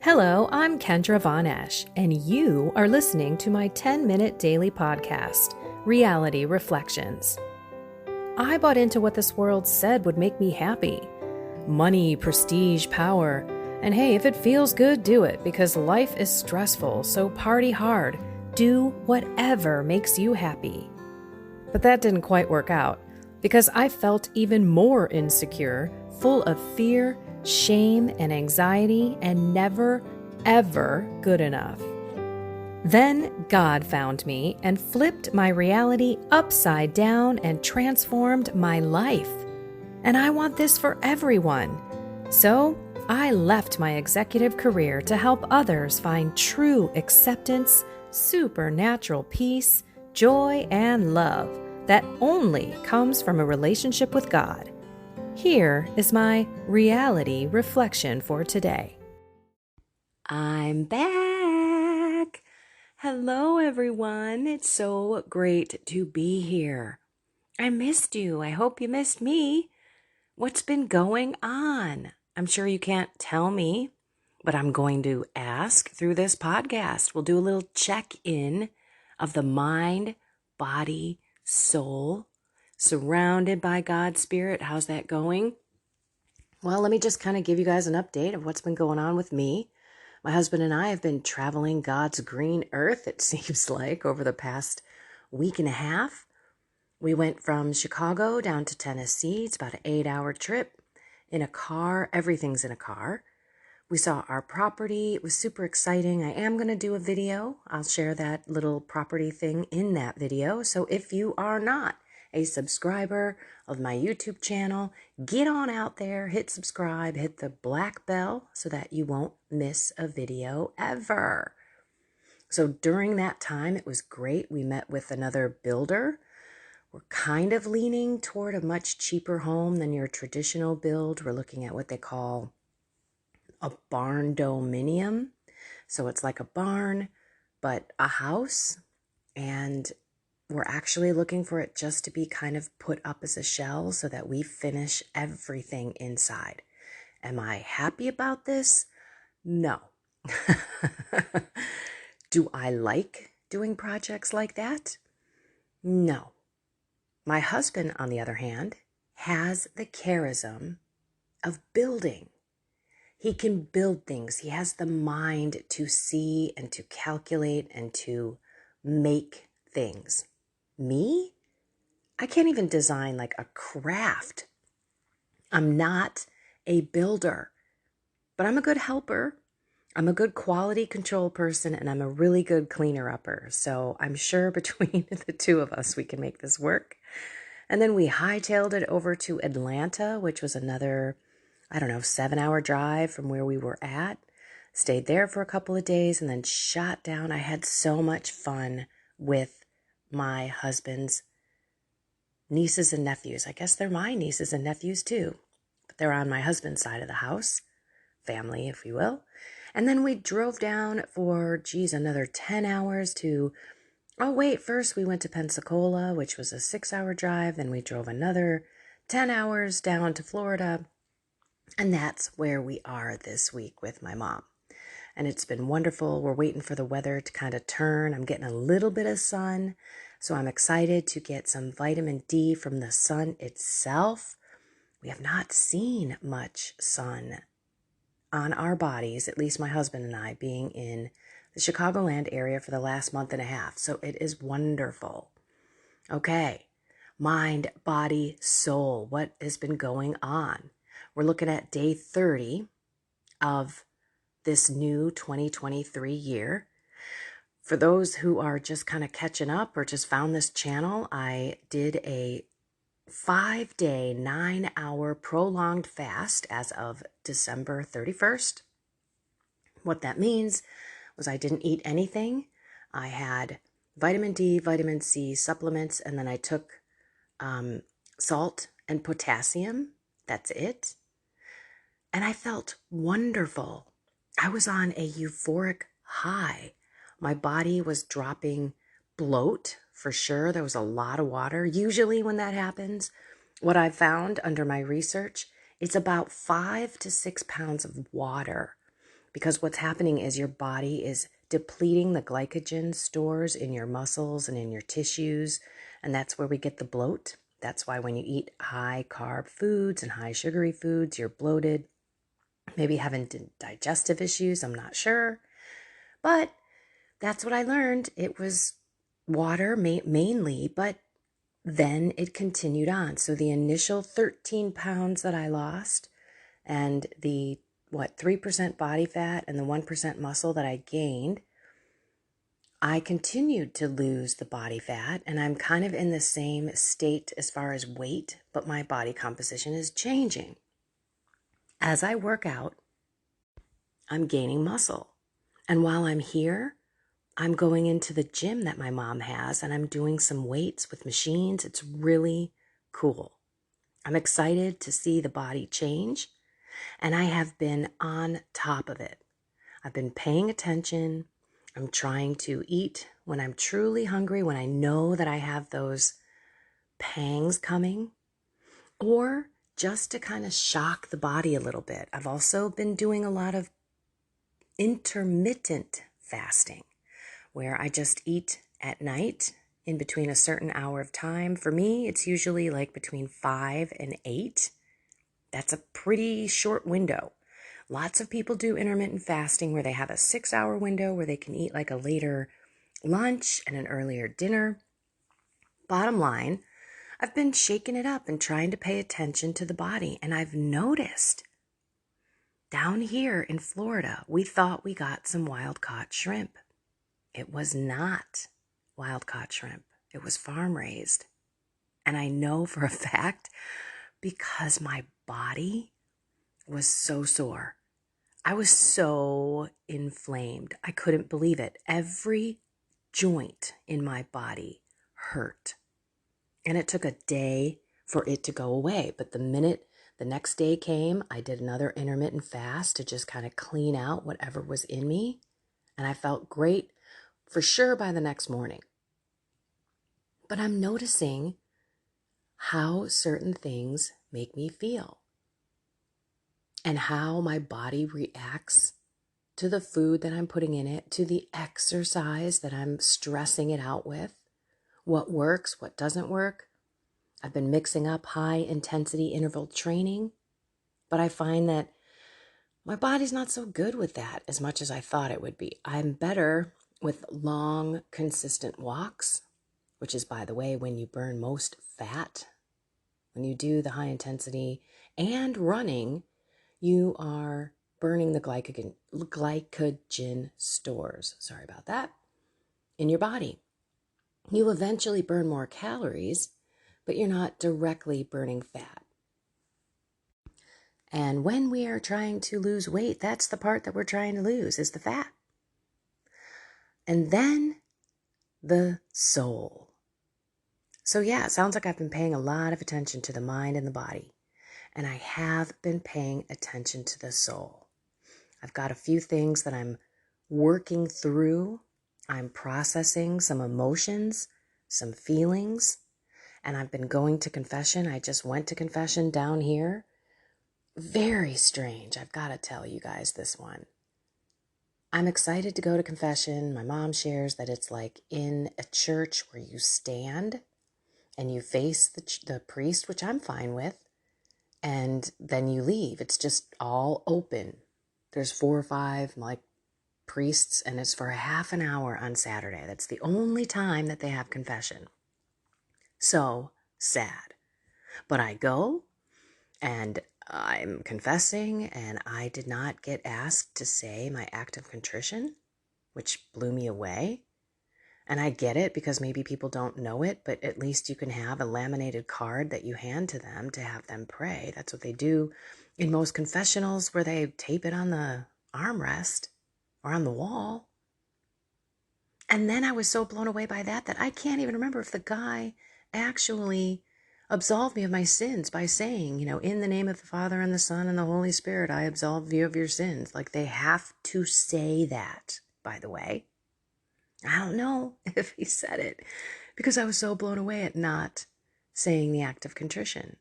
Hello, I'm Kendra Von Esch, and you are listening to my 10-minute daily podcast, Reality Reflections. I bought into what this world said would make me happy. Money, prestige, power. And hey, if it feels good, do it, because life is stressful, so party hard. Do whatever makes you happy. But that didn't quite work out, because I felt even more insecure, full of fear, shame, and anxiety, and never, ever good enough. Then God found me and flipped my reality upside down and transformed my life. And I want this for everyone. So I left my executive career to help others find true acceptance, supernatural peace, joy, and love that only comes from a relationship with God. Here is my reality reflection for today. I'm back. Hello, everyone. It's so great to be here. I missed you. I hope you missed me. What's been going on? I'm sure you can't tell me, but I'm going to ask through this podcast. We'll do a little check-in of the mind, body, soul, surrounded by God's Spirit. How's that going? Well, let me just kind of give you guys an update of what's been going on with me. My husband and I have been traveling God's green earth, it seems like, over the past week and a half. We went from Chicago down to Tennessee. It's about an 8-hour trip in a car. Everything's in a car. We saw our property. It was super exciting. I am going to do a video. I'll share that little property thing in that video. So if you are not a subscriber of my YouTube channel, get on out there, hit subscribe, hit the black bell so that you won't miss a video ever. So during that time, it was great. We met with another builder. We're kind of leaning toward a much cheaper home than your traditional build. We're looking at what they call a barn dominium. So it's like a barn, but a house. And we're actually looking for it just to be kind of put up as a shell so that we finish everything inside. Am I happy about this? No. Do I like doing projects like that? No. My husband, on the other hand, has the charism of building. He can build things. He has the mind to see and to calculate and to make things. Me? I can't even design like a craft. I'm not a builder, but I'm a good helper. I'm a good quality control person, and I'm a really good cleaner-upper. So I'm sure between the two of us, we can make this work. And then we hightailed it over to Atlanta, which was another 7-hour drive from where we were at. Stayed there for a couple of days and then shot down. I had so much fun with my husband's nieces and nephews. I guess they're my nieces and nephews too, but they're on my husband's side of the house, family, if you will. And then we drove down for, another 10 hours to, first we went to Pensacola, which was a 6-hour drive. Then we drove another 10 hours down to Florida. And that's where we are this week with my mom. And it's been wonderful. We're waiting for the weather to kind of turn. I'm getting a little bit of sun, so I'm excited to get some vitamin D from the sun itself. We have not seen much sun on our bodies, at least my husband and I, being in the Chicagoland area for the last month and a half. So it is wonderful. Okay, mind, body, soul. What has been going on? We're looking at day 30 of this new 2023 year. For those who are just kind of catching up or just found this channel, I did a 5-day, 9-hour prolonged fast as of December 31st. What that means was I didn't eat anything. I had vitamin D, vitamin C supplements, and then I took salt and potassium. That's it. And I felt wonderful. I was on a euphoric high. My body was dropping bloat for sure. There was a lot of water. Usually when that happens, what I've found under my research, it's about 5 to 6 pounds of water because what's happening is your body is depleting the glycogen stores in your muscles and in your tissues, and that's where we get the bloat. That's why when you eat high carb foods and high sugary foods, you're bloated, maybe having digestive issues, I'm not sure. But that's what I learned. It was water mainly, but then it continued on. So the initial 13 pounds that I lost and the 3% body fat and the 1% muscle that I gained, I continued to lose the body fat, and I'm kind of in the same state as far as weight, but my body composition is changing. As I work out, I'm gaining muscle. And while I'm here, I'm going into the gym that my mom has, and I'm doing some weights with machines. It's really cool. I'm excited to see the body change, and I have been on top of it. I've been paying attention. I'm trying to eat when I'm truly hungry, when I know that I have those pangs coming, or just to kind of shock the body a little bit. I've also been doing a lot of intermittent fasting, where I just eat at night in between a certain hour of time. For me, it's usually like between 5 and 8. That's a pretty short window. Lots of people do intermittent fasting where they have a 6-hour window where they can eat like a later lunch and an earlier dinner. Bottom line, I've been shaking it up and trying to pay attention to the body. And I've noticed down here in Florida, we thought we got some wild-caught shrimp. It was not wild-caught shrimp. It was farm-raised. And I know for a fact because my body was so sore. I was so inflamed. I couldn't believe it. Every joint in my body hurt. And it took a day for it to go away. But the minute the next day came, I did another intermittent fast to just kind of clean out whatever was in me. And I felt great for sure by the next morning. But I'm noticing how certain things make me feel and how my body reacts to the food that I'm putting in it, to the exercise that I'm stressing it out with, what works, what doesn't work. I've been mixing up high intensity interval training, but I find that my body's not so good with that as much as I thought it would be. I'm better with long, consistent walks, which is, by the way, when you burn most fat. When you do the high intensity and running, you are burning the glycogen stores, sorry about that, in your body. You eventually burn more calories, but you're not directly burning fat. And when we are trying to lose weight, that's the part that we're trying to lose, is the fat. And then the soul. So yeah, it sounds like I've been paying a lot of attention to the mind and the body. And I have been paying attention to the soul. I've got a few things that I'm working through. I'm processing some emotions, some feelings, and I've been going to confession. I just went to confession down here. Very strange. I've got to tell you guys this one. I'm excited to go to confession. My mom shares that it's like in a church where you stand and you face the priest, which I'm fine with, and then you leave. It's just all open. There's 4 or 5 priests, and it's for a half an hour on Saturday. That's the only time that they have confession. So sad. But I go, and I'm confessing, and I did not get asked to say my act of contrition, which blew me away. And I get it because maybe people don't know it, but at least you can have a laminated card that you hand to them to have them pray. That's what they do in most confessionals, where they tape it on the armrest or on the wall. And then I was so blown away by that I can't even remember if the guy actually absolved me of my sins by saying, in the name of the Father and the Son and the Holy Spirit, I absolve you of your sins. Like, they have to say that, by the way. I don't know if he said it because I was so blown away at not saying the act of contrition.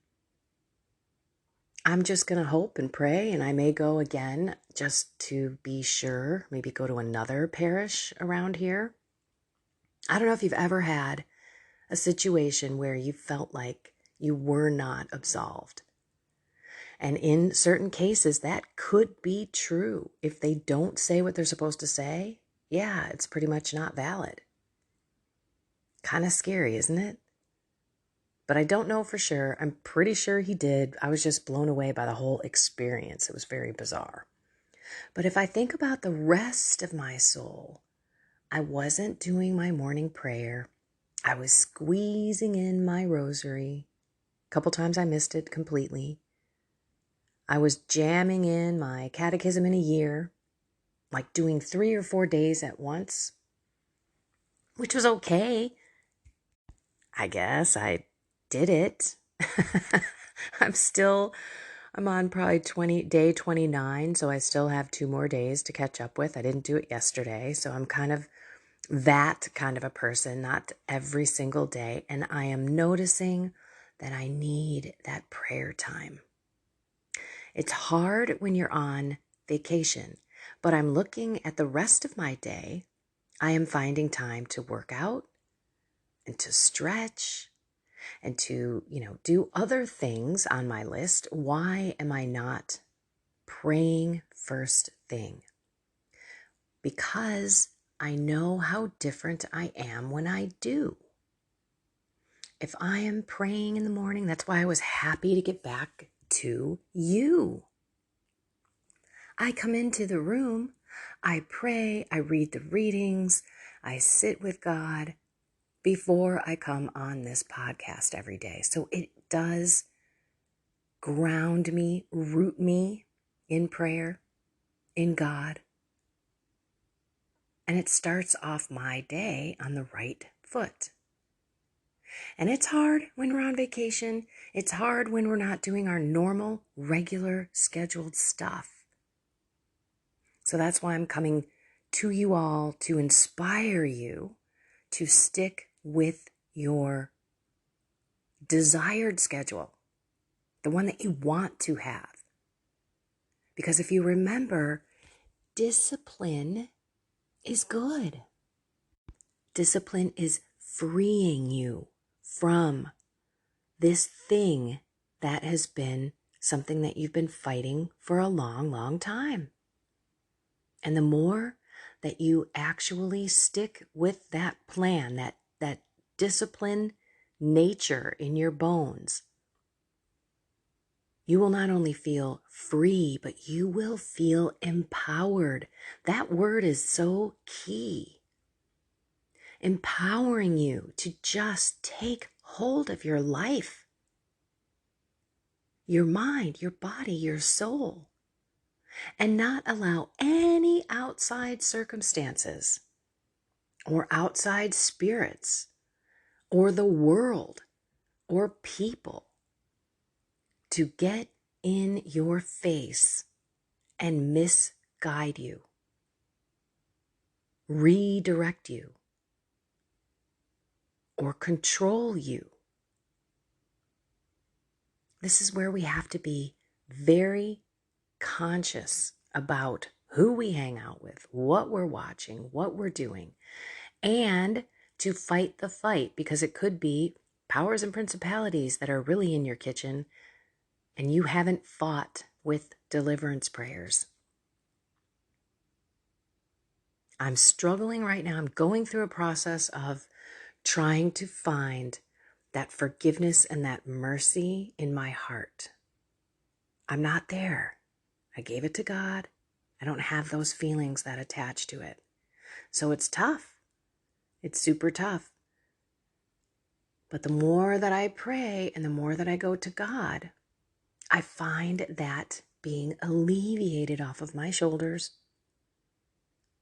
I'm just going to hope and pray, and I may go again just to be sure, maybe go to another parish around here. I don't know if you've ever had a situation where you felt like you were not absolved. And in certain cases, that could be true. If they don't say what they're supposed to say, yeah, it's pretty much not valid. Kind of scary, isn't it? But I don't know for sure. I'm pretty sure he did. I was just blown away by the whole experience. It was very bizarre. But if I think about the rest of my soul, I wasn't doing my morning prayer. I was squeezing in my rosary. A couple times I missed it completely. I was jamming in my catechism in a year, like doing 3 or 4 days at once, which was okay. I guess I did it. I'm on probably day 29, so I still have 2 more days to catch up with. I didn't do it yesterday, so I'm kind of that kind of a person, not every single day. And I am noticing that I need that prayer time. It's hard when you're on vacation, but I'm looking at the rest of my day. I am finding time to work out and to stretch and to, do other things on my list. Why am I not praying first thing? Because I know how different I am when I do. If I am praying in the morning, that's why I was happy to get back to you. I come into the room, I pray, I read the readings, I sit with God before I come on this podcast every day. So it does ground me, root me in prayer, in God. And it starts off my day on the right foot. And it's hard when we're on vacation. It's hard when we're not doing our normal, regular, scheduled stuff. So that's why I'm coming to you all to inspire you to stick with your desired schedule, the one that you want to have. Because if you remember, discipline is good. Discipline is freeing you from this thing that has been something that you've been fighting for a long, long time. And the more that you actually stick with that plan, that discipline nature in your bones, you will not only feel free, but you will feel empowered. That word is so key. Empowering you to just take hold of your life, your mind, your body, your soul, and not allow any outside circumstances or outside spirits or the world or people to get in your face and misguide you, redirect you, or control you. This is where we have to be very conscious about who we hang out with, what we're watching, what we're doing, and to fight the fight, because it could be powers and principalities that are really in your kitchen and you haven't fought with deliverance prayers. I'm struggling right now. I'm going through a process of trying to find that forgiveness and that mercy in my heart. I'm not there. I gave it to God. I don't have those feelings that attach to it. So it's tough. It's super tough. But the more that I pray and the more that I go to God, I find that being alleviated off of my shoulders.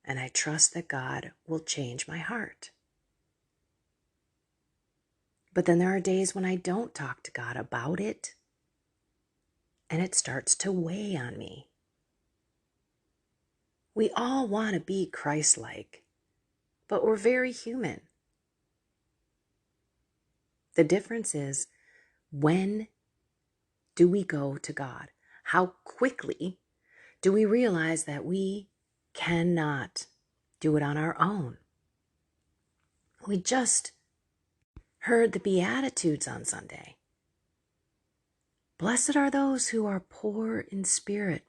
And I trust that God will change my heart. But then there are days when I don't talk to God about it, and it starts to weigh on me. We all want to be Christ-like, but we're very human. The difference is, when do we go to God? How quickly do we realize that we cannot do it on our own? We just heard the Beatitudes on Sunday. Blessed are those who are poor in spirit,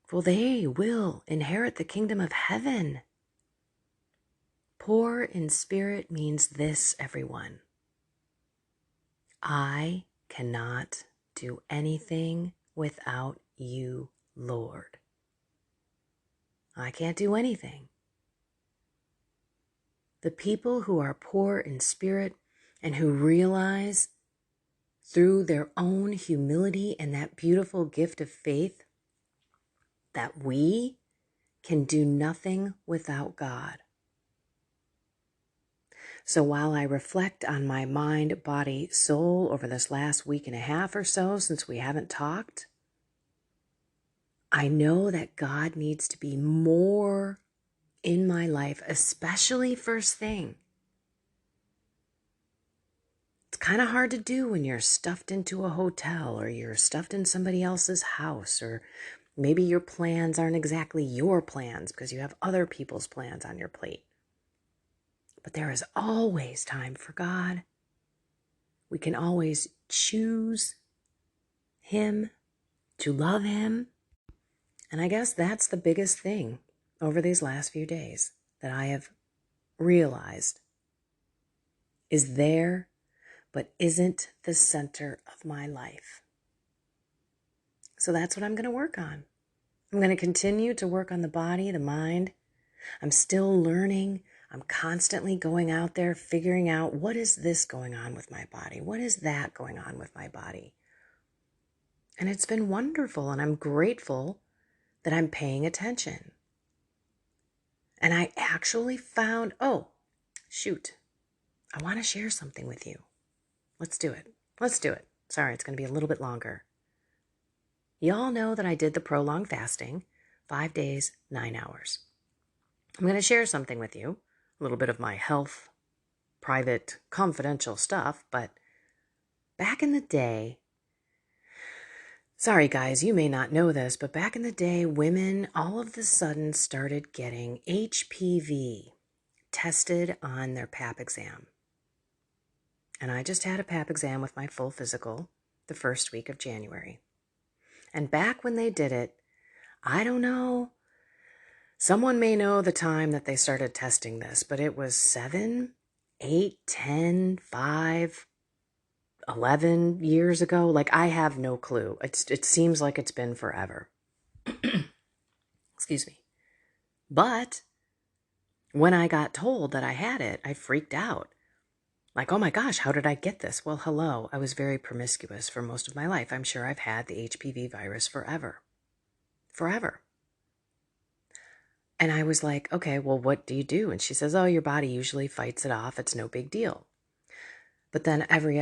for they will inherit the kingdom of heaven. Poor in spirit means this, everyone. I cannot do anything without you, Lord. I can't do anything. The people who are poor in spirit and who realize through their own humility and that beautiful gift of faith that we can do nothing without God. So while I reflect on my mind, body, soul over this last week and a half or so since we haven't talked, I know that God needs to be more in my life, especially first thing. It's kind of hard to do when you're stuffed into a hotel or you're stuffed in somebody else's house, or maybe your plans aren't exactly your plans because you have other people's plans on your plate. But there is always time for God. We can always choose Him, to love Him. And I guess that's the biggest thing over these last few days that I have realized is there, but isn't the center of my life. So that's what I'm going to work on. I'm going to continue to work on the body, the mind. I'm still learning. I'm constantly going out there, figuring out what is this going on with my body? What is that going on with my body? And it's been wonderful, and I'm grateful that I'm paying attention. And I actually found, I want to share something with you. Let's do it. Sorry, it's going to be a little bit longer. Y'all know that I did the prolonged fasting, 5 days, 9 hours. I'm going to share something with you, a little bit of my health, private, confidential stuff, but back in the day, sorry guys, you may not know this, but back in the day, women all of a sudden started getting HPV tested on their Pap exam. And I just had a Pap exam with my full physical the first week of January. And back when they did it, I don't know, someone may know the time that they started testing this, but it was 7, 8, 10, 5, 11 years ago. Like, I have no clue. It seems like it's been forever. Excuse me. But when I got told that I had it, I freaked out. Like, oh my gosh, how did I get this? Well, hello, I was very promiscuous for most of my life. I'm sure I've had the HPV virus forever. And I was like, okay, well, what do you do? And she says, oh, your body usually fights it off. It's no big deal. But then every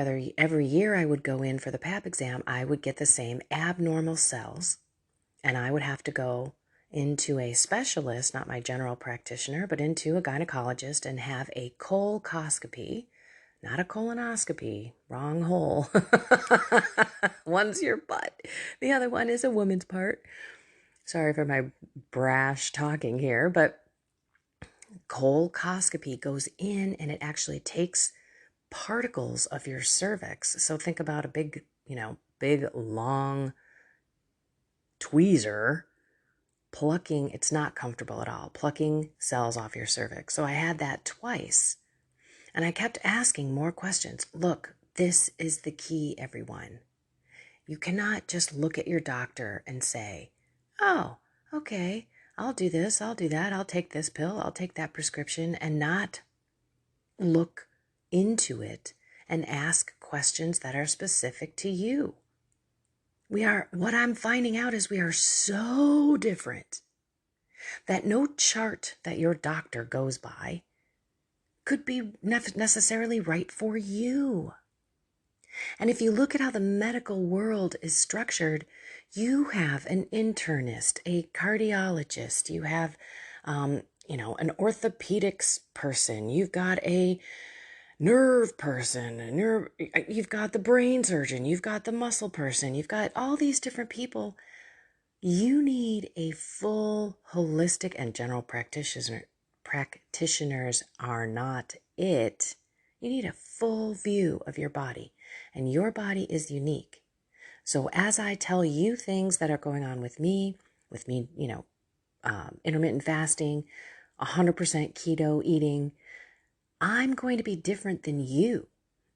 year I would go in for the Pap exam, I would get the same abnormal cells, and I would have to go into a specialist, not my general practitioner, but into a gynecologist and have a colposcopy, not a colonoscopy, wrong hole. One's your butt. The other one is a woman's part. Sorry for my brash talking here, but colposcopy goes in and it actually takes particles of your cervix. So think about a big long tweezer plucking. It's not comfortable at all, plucking cells off your cervix. So I had that twice. And I kept asking more questions. Look, this is the key, everyone. You cannot just look at your doctor and say, oh, okay, I'll do this, I'll do that, I'll take this pill, I'll take that prescription, and not look into it and ask questions that are specific to you. What I'm finding out is we are so different that no chart that your doctor goes by could be necessarily right for you. And if you look at how the medical world is structured, you have an internist, a cardiologist, you have, an orthopedics person, you've got a nerve person, you've got the brain surgeon, you've got the muscle person, you've got all these different people. You need a full holistic, and general practitioners are not it. You need a full view of your body, and your body is unique. So as I tell you things that are going on with me, intermittent fasting, 100% keto eating, I'm going to be different than you.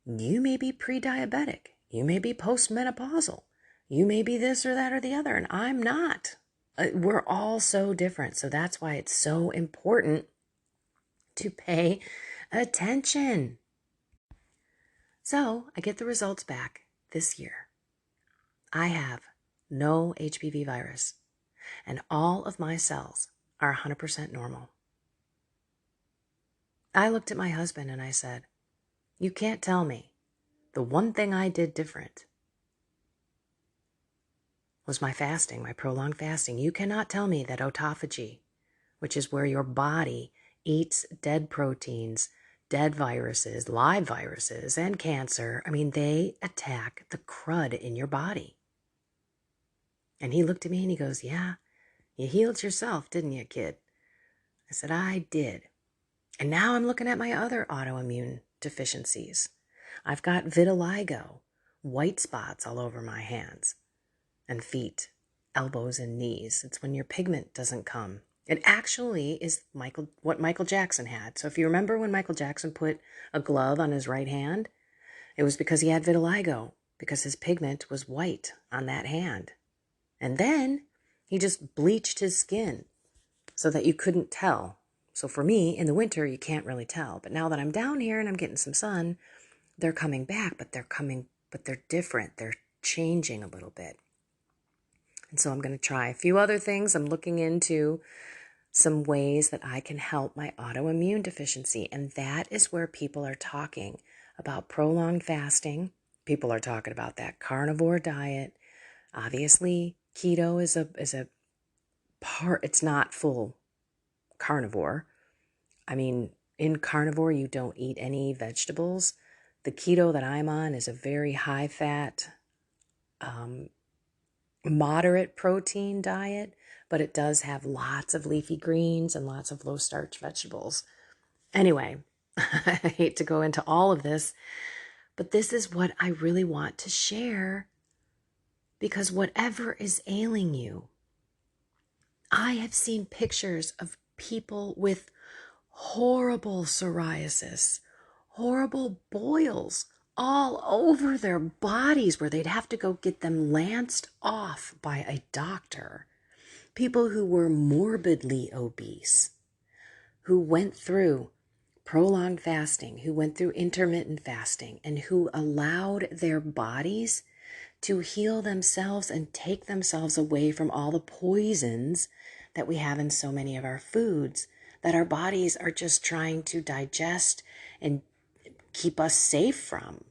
You may be pre-diabetic. You may be postmenopausal. You may be this or that or the other, and I'm not. We're all so different. So that's why it's so important to pay attention. So I get the results back this year. I have no HPV virus, and all of my cells are 100% normal. I looked at my husband and I said, you can't tell me the one thing I did different was my fasting, my prolonged fasting. You cannot tell me that autophagy, which is where your body eats dead proteins, dead viruses, live viruses, and cancer. I mean, they attack the crud in your body. And he looked at me and he goes, yeah, you healed yourself, didn't you, kid? I said, I did. And now I'm looking at my other autoimmune deficiencies. I've got vitiligo, white spots all over my hands and feet, elbows and knees. It's when your pigment doesn't come. It actually is what Michael Jackson had. So if you remember when Michael Jackson put a glove on his right hand, it was because he had vitiligo, because his pigment was white on that hand. And then he just bleached his skin so that you couldn't tell. So for me, in the winter, you can't really tell. But now that I'm down here and I'm getting some sun, they're coming back, but they're different. They're changing a little bit. And so I'm going to try a few other things. I'm looking into some ways that I can help my autoimmune deficiency. And that is where people are talking about prolonged fasting. People are talking about that carnivore diet. Obviously, keto is a part. It's not full carnivore. I mean, in carnivore, you don't eat any vegetables. The keto that I'm on is a very high fat, moderate protein diet, but it does have lots of leafy greens and lots of low starch vegetables. Anyway, I hate to go into all of this, but this is what I really want to share, because whatever is ailing you, I have seen pictures of people with horrible psoriasis, horrible boils all over their bodies where they'd have to go get them lanced off by a doctor. People who were morbidly obese, who went through prolonged fasting, who went through intermittent fasting, and who allowed their bodies to heal themselves and take themselves away from all the poisons that we have in so many of our foods that our bodies are just trying to digest and keep us safe from.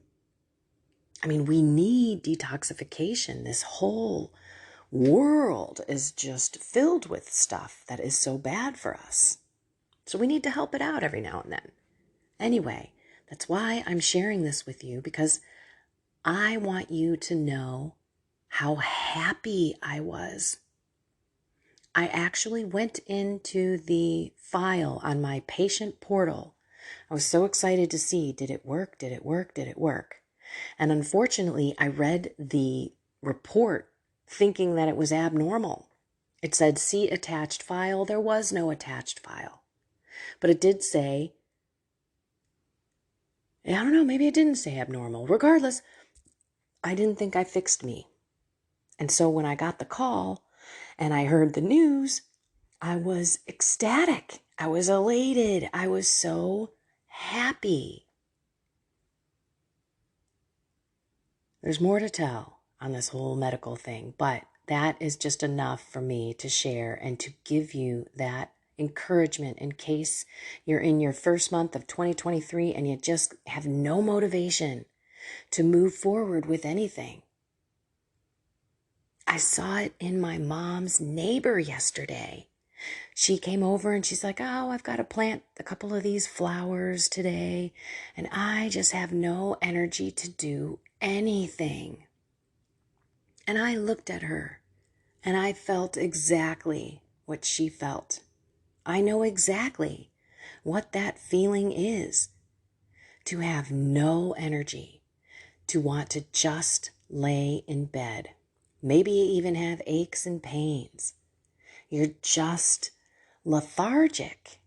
I mean, we need detoxification. This whole world is just filled with stuff that is so bad for us. So we need to help it out every now and then. Anyway, that's why I'm sharing this with you, because I want you to know how happy I was. I actually went into the file on my patient portal. I was so excited to see, did it work? Did it work? Did it work? And unfortunately, I read the report thinking that it was abnormal. It said, see attached file. There was no attached file. But it did say, I don't know, maybe it didn't say abnormal. Regardless, I didn't think I fixed me. And so when I got the call and I heard the news, I was ecstatic. I was elated. I was so happy. There's more to tell on this whole medical thing, but that is just enough for me to share and to give you that encouragement in case you're in your first month of 2023 and you just have no motivation to move forward with anything. I saw it in my mom's neighbor yesterday. She came over and she's like, oh, I've got to plant a couple of these flowers today, and I just have no energy to do anything. And I looked at her and I felt exactly what she felt. I know exactly what that feeling is, to have no energy, to want to just lay in bed. Maybe you even have aches and pains. You're just lethargic.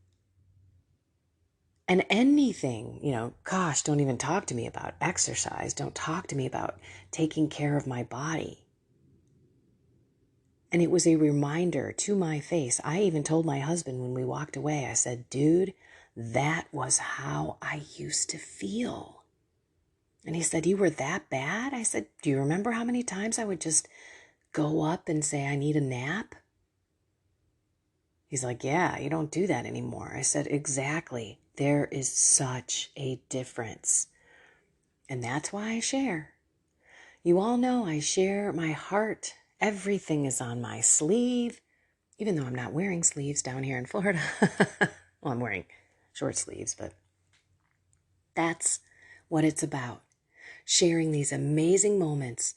And anything, gosh, don't even talk to me about exercise. Don't talk to me about taking care of my body. And it was a reminder to my face. I even told my husband when we walked away, I said, dude, that was how I used to feel. And he said, you were that bad? I said, do you remember how many times I would just go up and say, I need a nap? He's like, yeah, you don't do that anymore. I said, exactly. There is such a difference. And that's why I share. You all know I share my heart. Everything is on my sleeve, even though I'm not wearing sleeves down here in Florida. Well, I'm wearing short sleeves, but that's what it's about. Sharing these amazing moments,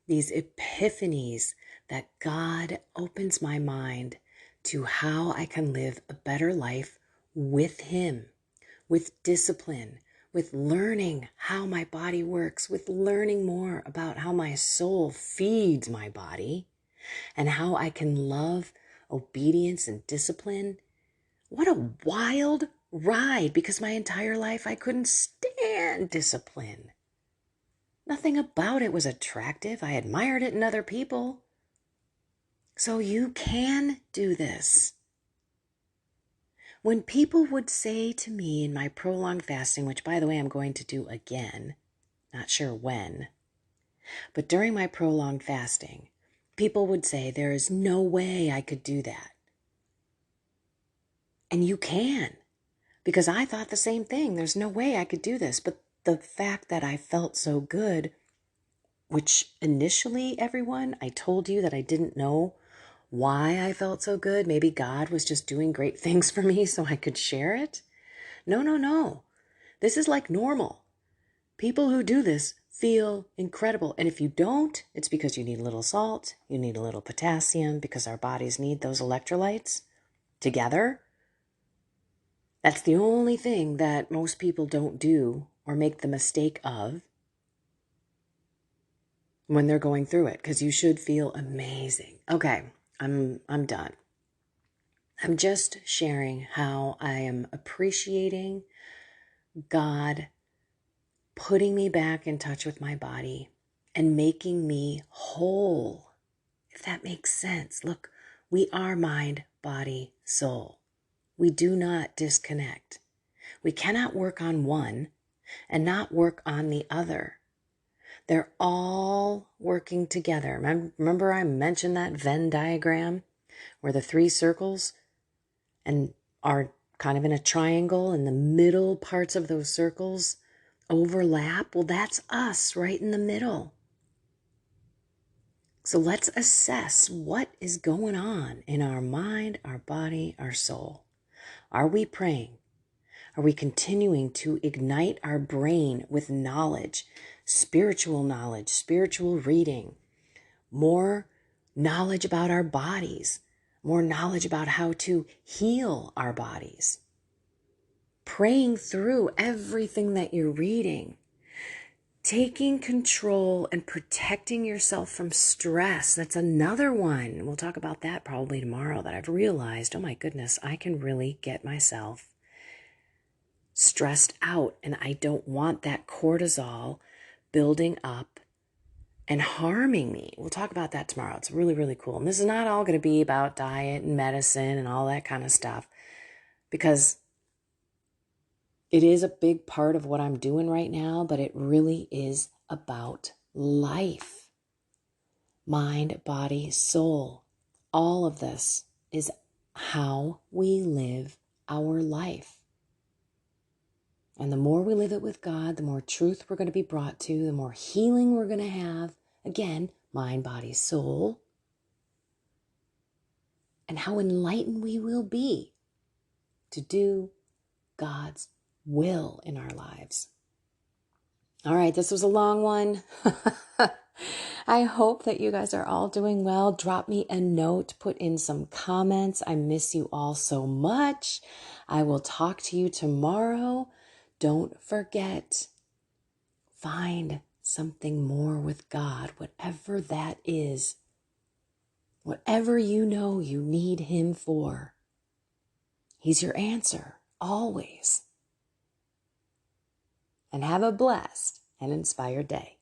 these epiphanies that God opens my mind to how I can live a better life with Him, with discipline, with learning how my body works, with learning more about how my soul feeds my body, and how I can love obedience and discipline. What a wild ride, because my entire life I couldn't stand discipline. Nothing about it was attractive. I admired it in other people. So you can do this. When people would say to me in my prolonged fasting, which by the way I'm going to do again, not sure when, but during my prolonged fasting, people would say, there is no way I could do that. And you can, because I thought the same thing. There's no way I could do this. But the fact that I felt so good, which initially, everyone, I told you that I didn't know why I felt so good. Maybe God was just doing great things for me so I could share it. No. This is like normal. People who do this feel incredible. And if you don't, it's because you need a little salt, you need a little potassium, because our bodies need those electrolytes together. That's the only thing that most people don't do or make the mistake of when they're going through it, because you should feel amazing. Okay, I'm done. I'm just sharing how I am appreciating God putting me back in touch with my body and making me whole, if that makes sense. Look, we are mind, body, soul. We do not disconnect. We cannot work on one and not work on the other. They're all working together. Remember I mentioned that Venn diagram where the three circles and are kind of in a triangle, and the middle parts of those circles overlap? Well, that's us right in the middle. So let's assess what is going on in our mind, our body, our soul. Are we praying? Are we continuing to ignite our brain with knowledge, spiritual reading, more knowledge about our bodies, more knowledge about how to heal our bodies? Praying through everything that you're reading, taking control and protecting yourself from stress. That's another one. We'll talk about that probably tomorrow, that I've realized, oh my goodness, I can really get myself stressed out, and I don't want that cortisol building up and harming me. We'll talk about that tomorrow. It's really, really cool. And this is not all going to be about diet and medicine and all that kind of stuff, because it is a big part of what I'm doing right now, but it really is about life. Mind, body, soul. All of this is how we live our life. And the more we live it with God, the more truth we're going to be brought to, the more healing we're going to have. Again, mind, body, soul. and how enlightened we will be to do God's will in our lives. All right, this was a long one. I hope that you guys are all doing well. Drop me a note, put in some comments. I miss you all so much. I will talk to you tomorrow. Don't forget, find something more with God, whatever that is. Whatever you know you need Him for, He's your answer, always. And have a blessed and inspired day.